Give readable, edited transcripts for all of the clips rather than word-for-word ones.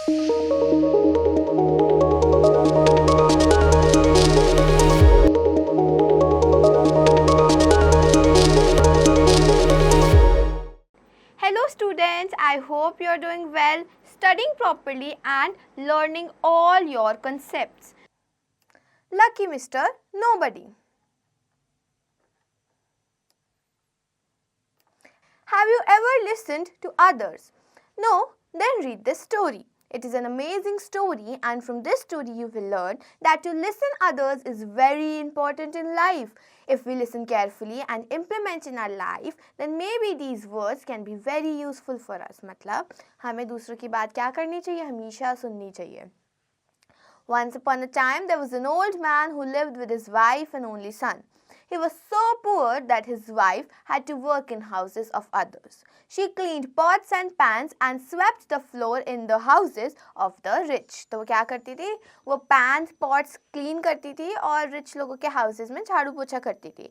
Hello students, I hope you are doing well, studying properly and learning all your concepts. Lucky Mr. Nobody. Have you ever listened to others? No? Then read this story. It is an amazing story, and from this story you will learn that to listen others is very important in life. If we listen carefully and implement in our life, then maybe these words can be very useful for us. मतलब हमें दूसरों की बात क्या करनी चाहिए? हमेशा सुननी चाहिए. Once upon a time, there was an old man who lived with his wife and only son. He was so poor that his wife had to work in houses of others. She cleaned pots and pans and swept the floor in the houses of the rich. तो वो क्या करती थी? वो pans, pots clean करती थी और rich लोगों के houses में झाड़ू पोछा करती थी.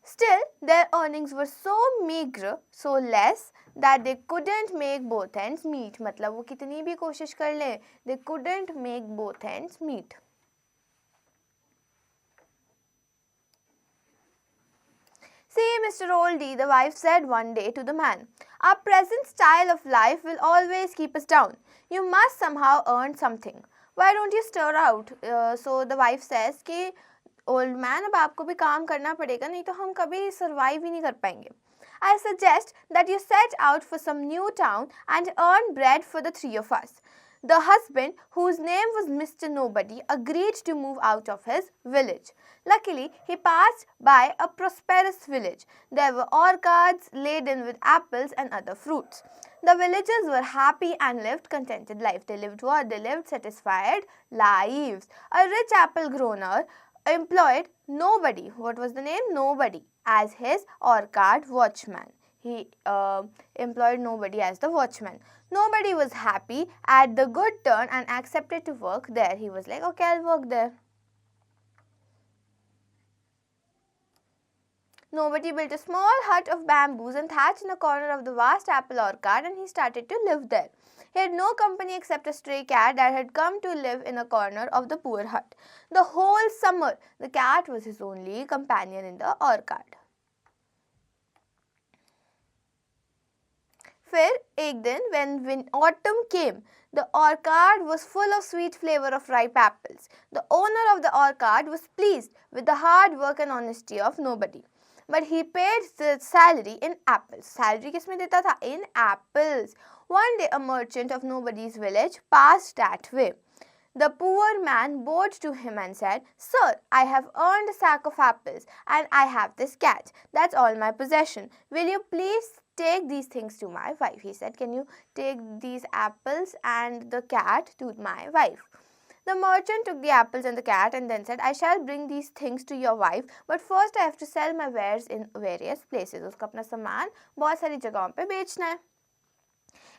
Still, their earnings were so meager, so less, that they couldn't make both ends meet. मतलब वो कितनी भी कोशिश कर ले, they couldn't make both ends meet. See, Mr. Oldie, the wife said one day to the man, our present style of life will always keep us down. You must somehow earn something. Why don't you stir out? So the wife says कि old man, अब आपको भी काम करना पड़ेगा, नहीं तो हम कभी survive ही नहीं कर पाएंगे. I suggest that you set out for some new town and earn bread for the three of us. The husband, whose name was Mr. Nobody, agreed to move out of his village. Luckily, he passed by a prosperous village. There were orchards laden with apples and other fruits. The villagers were happy and lived contented life. They lived what? They lived satisfied lives. A rich apple grower employed Nobody. What was the name? Nobody as his orchard watchman. He employed Nobody as the watchman. Nobody was happy at the good turn and accepted to work there. He was like, okay, I'll work there. Nobody built a small hut of bamboos and thatch in a corner of the vast apple orchard, and he started to live there. He had no company except a stray cat that had come to live in a corner of the poor hut. The whole summer, the cat was his only companion in the orchard. फिर एक दिन when autumn came, the orchard was full of sweet flavor of ripe apples. The owner of the orchard was pleased with the hard work and honesty of Nobody. But he paid the salary in apples. Salary किसमें देता था? In apples. One day a merchant of Nobody's village passed that way. The poor man bowed to him and said, Sir, I have earned a sack of apples and I have this cat. That's all my possession. Will you please take these things to my wife? He said, can you take these apples and the cat to my wife? The merchant took the apples and the cat and then said, I shall bring these things to your wife, but first I have to sell my wares in various places. उसको अपना सामान बहुत सारी जगहों पे बेचना है.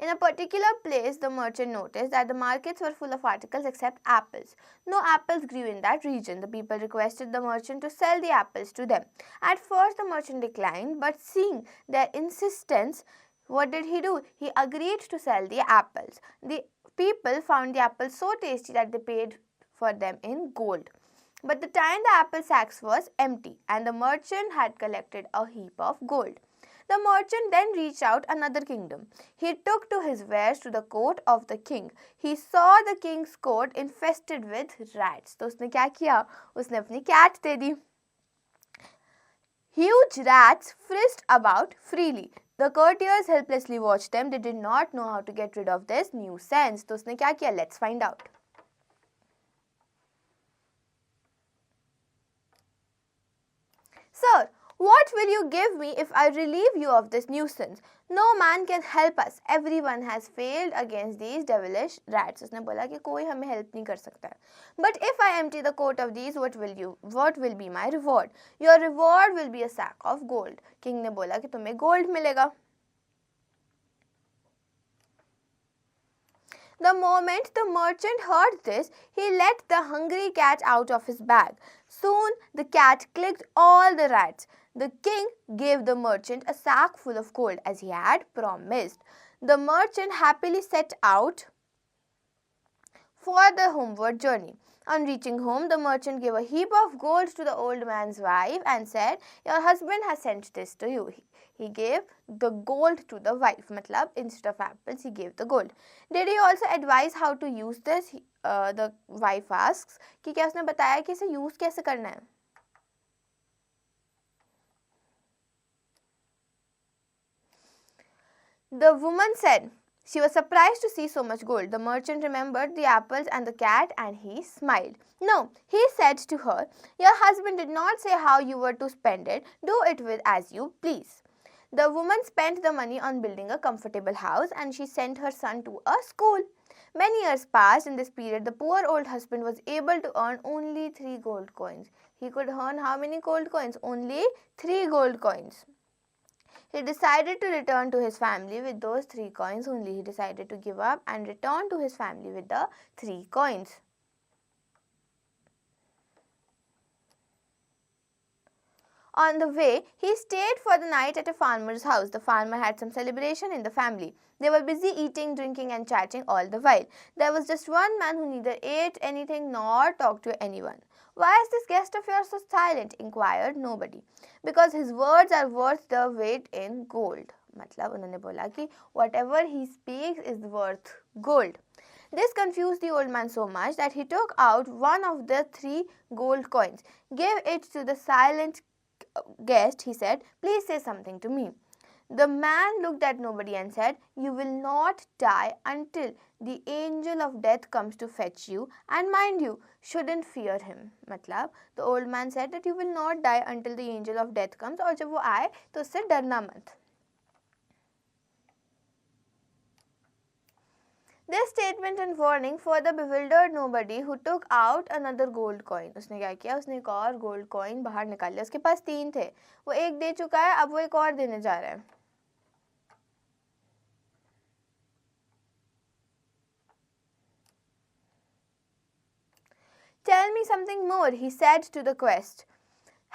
In a particular place, the merchant noticed that the markets were full of articles except apples. No apples grew in that region. The people requested the merchant to sell the apples to them. At first, the merchant declined, but seeing their insistence, what did he do? He agreed to sell the apples. The people found the apples so tasty that they paid for them in gold. But the time the apple sacks was empty, and the merchant had collected a heap of gold. The merchant then reached out another kingdom. He took to his wares to the court of the king. He saw the king's court infested with rats. तो उसने क्या किया? उसने अपनी cat they the. Huge rats frisked about freely. The courtiers helplessly watched them. They did not know how to get rid of this nuisance. तो उसने क्या किया? Let's find out. Sir, what will you give me if I relieve you of this nuisance? No man can help us. Everyone has failed against these devilish rats. उसने बोला कि कोई हमें help नहीं कर सकता. But if I empty the court of these, what will be my reward? Your reward will be a sack of gold. King ने बोला कि तुम्हें gold मिलेगा. The moment the merchant heard this, he let the hungry cat out of his bag. Soon the cat clicked all the rats. The king gave the merchant a sack full of gold as he had promised. The merchant happily set out for the homeward journey. On reaching home, the merchant gave a heap of gold to the old man's wife and said, "Your husband has sent this to you." He gave the gold to the wife. Matlab, instead of apples, he gave the gold. Did he also advise how to use this? The wife asks कि क्या उसने बताया कि इसे use कैसे करना है? The woman said she was surprised to see so much gold. The merchant remembered the apples and the cat and he smiled. "No," he said to her, "your husband did not say how you were to spend it. Do it with as you please." The woman spent the money on building a comfortable house and she sent her son to a school. Many years passed. In this period, the poor old husband was able to earn only 3 gold coins. He could earn how many gold coins? Only 3 gold coins. He decided to return to his family with those 3 coins only. He decided to give up and return to his family with the 3 coins. On the way, he stayed for the night at a farmer's house. The farmer had some celebration in the family. They were busy eating, drinking and chatting all the while. There was just one man who neither ate anything nor talked to anyone. "Why is this guest of yours so silent?" inquired nobody. "Because his words are worth the weight in gold." मतलब उन्होंने बोला कि whatever he speaks is worth gold. This confused the old man so much that he took out one of the 3 gold coins. "Give it to the silent guest," he said. "Please say something to me." The man looked at nobody and said, "You will not die until the angel of death comes to fetch you, and mind you, shouldn't fear him." मतलब the old man said that you will not die until the angel of death comes, और जब वो आए तो उससे डरना मत. This statement and warning further bewildered nobody, who took out another gold coin. उसने क्या किया? उसने एक और gold coin बाहर निकाल लिया. उसके पास 3 थे. वो एक दे चुका है, अब वो एक और देने जा रहा है. "Tell me something more," he said to the quest.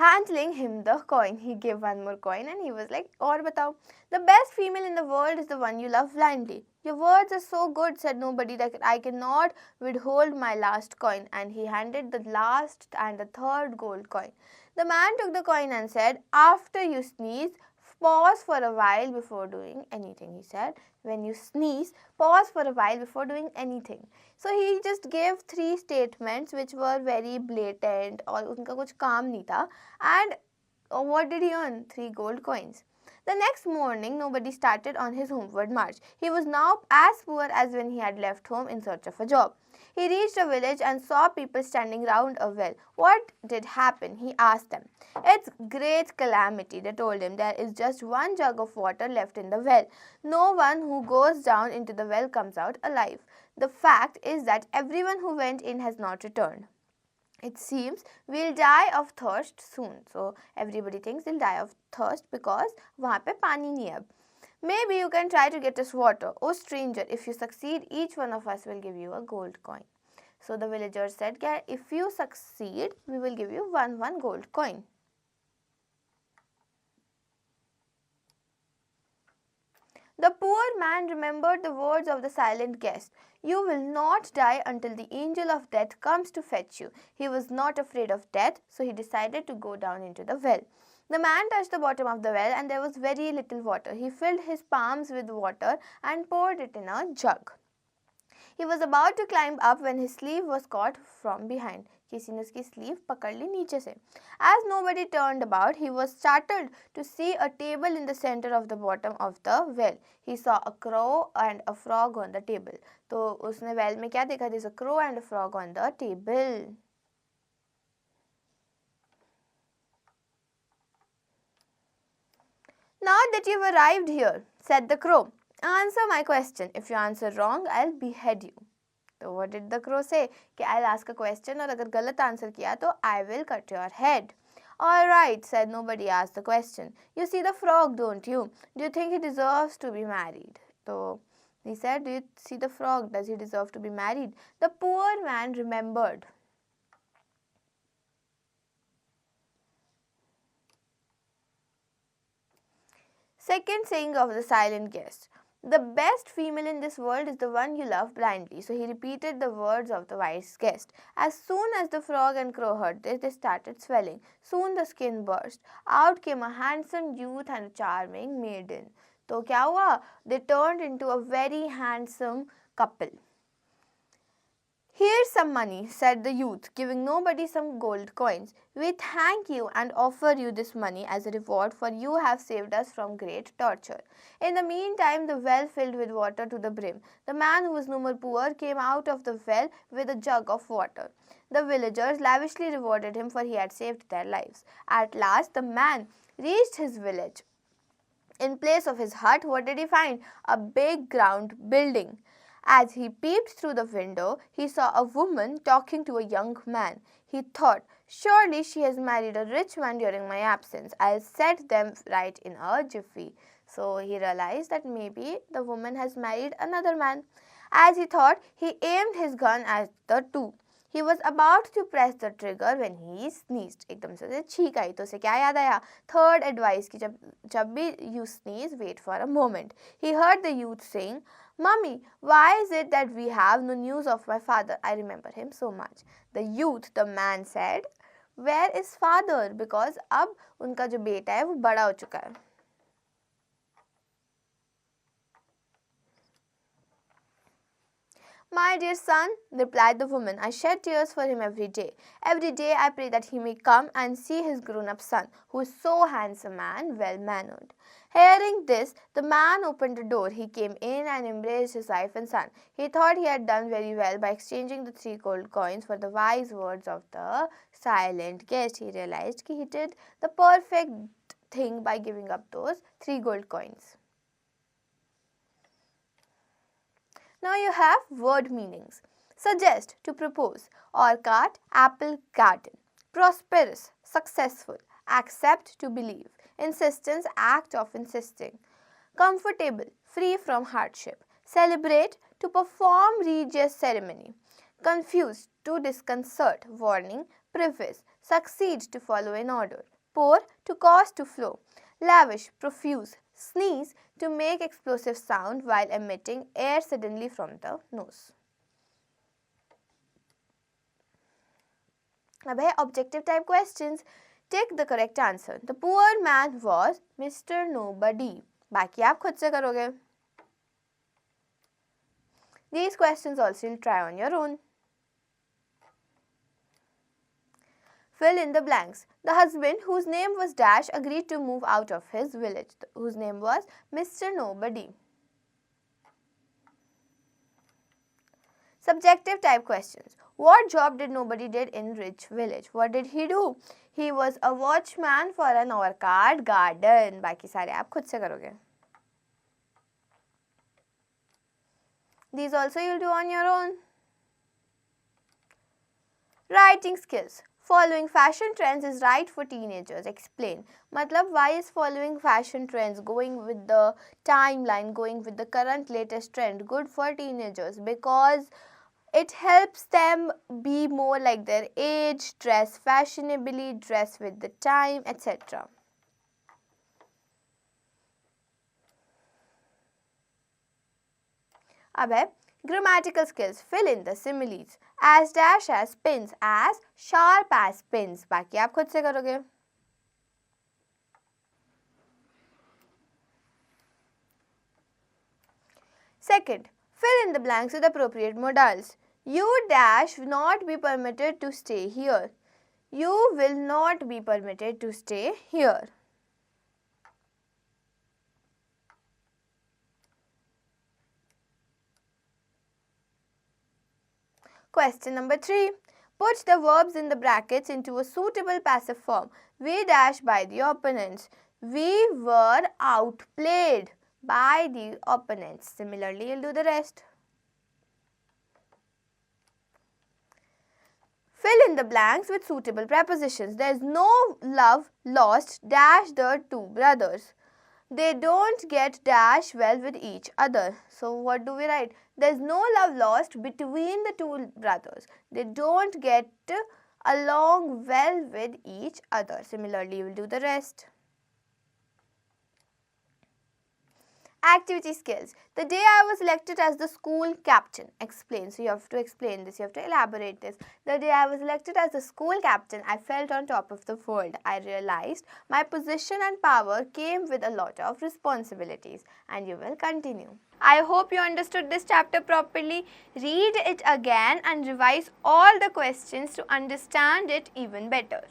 Handling him the coin, he gave one more coin and he was like, "Aur batao." "The best female in the world is the one you love blindly." "Your words are so good," said nobody, "that I cannot withhold my last coin." And he handed the last and the 3rd gold coin. The man took the coin and said, "After you sneeze, pause for a while before doing anything." He said, when you sneeze, pause for a while before doing anything. So he just gave 3 statements which were very blatant और उनका कुछ काम नहीं था. And what did he earn? 3 gold coins. The next morning, nobody started on his homeward march. He was now as poor as when he had left home in search of a job. He reached a village and saw people standing round a well. "What did happen?" he asked them. "It's great calamity," they told him. "There is just one jug of water left in the well. No one who goes down into the well comes out alive. The fact is that everyone who went in has not returned. It seems we'll die of thirst soon." So everybody thinks they'll die of thirst because वहाँ पे पानी नहीं है अब. "Maybe you can try to get us water. Oh stranger, if you succeed, each one of us will give you a gold coin." So the villagers said, "If you succeed, we will give you one gold coin." The poor man remembered the words of the silent guest. "You will not die until the angel of death comes to fetch you." He was not afraid of death, so he decided to go down into the well. The man touched the bottom of the well and there was very little water. He filled his palms with water and poured it in a jug. He was about to climb up when his sleeve was caught from behind. किसी ने उसकी sleeve पकड़ ली नीचे से. As nobody turned about, he was startled to see a table in the center of the bottom of the well. He saw a crow and a frog on the table. तो उसने well में क्या देखा? There's a crow and a frog on the table. "Now that you've arrived here," said the crow, "answer my question. If you answer wrong, I'll behead you." So what did the crow say? कि I'll ask a question और अगर गलत answer किया तो I will cut your head. "All right," said nobody. Asked the question. "You see the frog, don't you? Do you think he deserves to be married?" So he said, "Do you see the frog? Does he deserve to be married?" The poor man remembered. Second saying of the silent guest. The best female in this world is the one you love blindly. So he repeated the words of the wise guest. As soon as the frog and crow heard this, they started swelling. Soon the skin burst. Out came a handsome youth and a charming maiden. तो क्या हुआ? They turned into a very handsome couple. Here's some money, said the youth, giving nobody some gold coins. We thank you and offer you this money as a reward, for you have saved us from great torture. In the meantime, the well filled with water to the brim. The man, who was no more poor, came out of the well with a jug of water. The villagers lavishly rewarded him, for he had saved their lives. At last, the man reached his village. In place of his hut, what did he find? A big round building. As he peeped through the window, he saw a woman talking to a young man. He thought, surely she has married a rich man during my absence. I'll set them right in a jiffy. So he realized that maybe the woman has married another man. As he thought, he aimed his gun at the two. He was about to press the trigger when he sneezed. एकदम से छींक आई तो उसे क्या याद आया? Third advice कि जब भी you sneeze, wait for a moment. He heard the youth saying, Mummy, why is it that we have no news of my father? I remember him so much. The youth, the man said, where is father? Because अब उनका जो बेटा है वो बड़ा हो चुका है. My dear son, replied the woman, I shed tears for him every day. Every day I pray that he may come and see his grown-up son, who is so handsome and well-mannered. Hearing this, the man opened the door. He came in and embraced his wife and son. He thought he had done very well by exchanging the 3 gold coins for the wise words of the silent guest. He realized he did the perfect thing by giving up those 3 gold coins. Now you have word meanings. Suggest, to propose. Orchard, apple garden. Prosperous, successful. Accept, to believe. Insistence, act of insisting. Comfortable, free from hardship. Celebrate, to perform religious ceremony. Confused, to disconcert. Warning, preface. Succeed, to follow in order. Pour, to cause to flow. Lavish, profuse. Sneeze, to make explosive sound while emitting air suddenly from the nose. अब है objective type questions. Take the correct answer. The poor man was Mr. Nobody. बाकी आप खुद से करोगे. These questions also you'll try on your own. Fill in the blanks. The husband, whose name was Dash, agreed to move out of his village, whose name was Mr. Nobody. Subjective type questions. What job did nobody did in rich village? What did he do? He was a watchman for an orchard garden. बाकी सारे आप खुद से करोगे. These also you'll do on your own. Writing skills. Following fashion trends is right for teenagers. Explain. मतलब why is following fashion trends, going with the timeline, going with the current latest trend good for teenagers? Because it helps them be more like their age, dress fashionably, dress with the time, etc. अब है grammatical skills. Fill in the similes. As dash as pins, as sharp as pins. बाकी आप खुद से करोगे. Second, fill in the blanks with appropriate modals. You dash will not be permitted to stay here. You will not be permitted to stay here. Question number 3. Put the verbs in the brackets into a suitable passive form. We dash by the opponents. We were outplayed by the opponents. Similarly, you'll do the rest. Fill in the blanks with suitable prepositions. There is no love lost dash the 2 brothers. They don't get dash well with each other. So what do we write? There is no love lost between the 2 brothers. They don't get along well with each other. Similarly, you will do the rest. Activity skills. The day I was elected as the school captain. Explain. So you have to explain this. You have to elaborate this. The day I was elected as the school captain, I felt on top of the world. I realized my position and power came with a lot of responsibilities. And you will continue. I hope you understood this chapter properly. Read it again and revise all the questions to understand it even better.